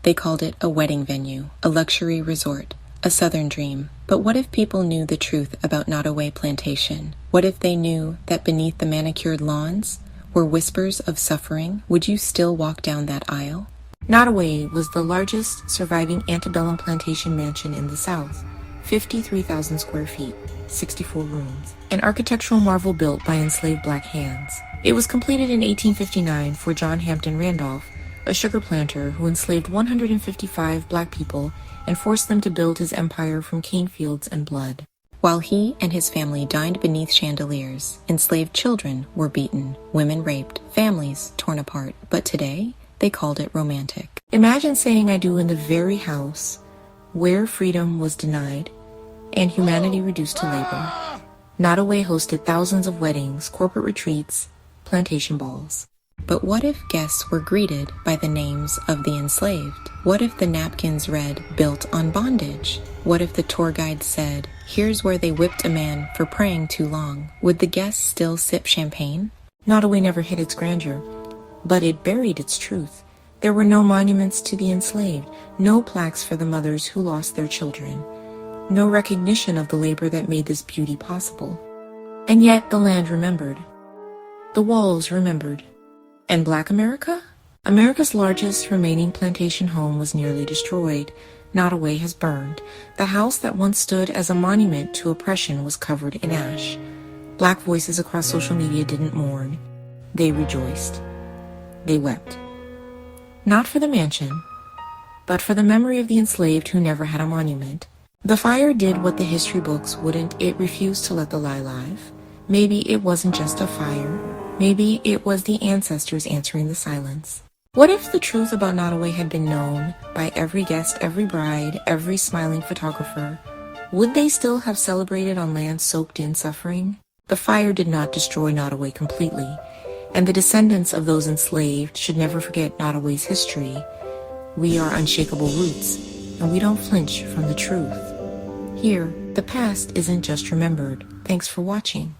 They called it a wedding venue, a luxury resort, a southern dream. But what if people knew the truth about Nottoway Plantation? What if they knew that beneath the manicured lawns were whispers of suffering? Would you still walk down that aisle? Nottoway was the largest surviving antebellum plantation mansion in the South, 53,000 square feet, 64 rooms, an architectural marvel built by enslaved black hands. It was completed in 1859 for John Hampton Randolph, a sugar planter who enslaved 155 black people and forced them to build his empire from cane fields and blood. While he and his family dined beneath chandeliers, enslaved children were beaten, women raped, families torn apart. But today, they called it romantic. Imagine saying I do in the very house where freedom was denied and humanity reduced to labor. Nottoway hosted thousands of weddings, corporate retreats, plantation balls. But what if guests were greeted by the names of the enslaved? What if the napkins read, "Built on Bondage"? What if the tour guide said, "Here's where they whipped a man for praying too long"? Would the guests still sip champagne? Nottoway never hid its grandeur, but it buried its truth. There were no monuments to the enslaved, no plaques for the mothers who lost their children, no recognition of the labor that made this beauty possible. And yet the land remembered. The walls remembered. And Black America? America's largest remaining plantation home was nearly destroyed. Nottoway has burned. The house that once stood as a monument to oppression was covered in ash. Black voices across social media didn't mourn. They rejoiced. They wept. Not for the mansion, but for the memory of the enslaved who never had a monument. The fire did what the history books wouldn't. It refused to let the lie live. Maybe it wasn't just a fire. Maybe it was the ancestors answering the silence. What if the truth about Nottoway had been known by every guest, every bride, every smiling photographer? Would they still have celebrated on land soaked in suffering? The fire did not destroy Nottoway completely, and the descendants of those enslaved should never forget Nottoway's history. We are unshakable roots, and we don't flinch from the truth. Here, the past isn't just remembered. Thanks for watching.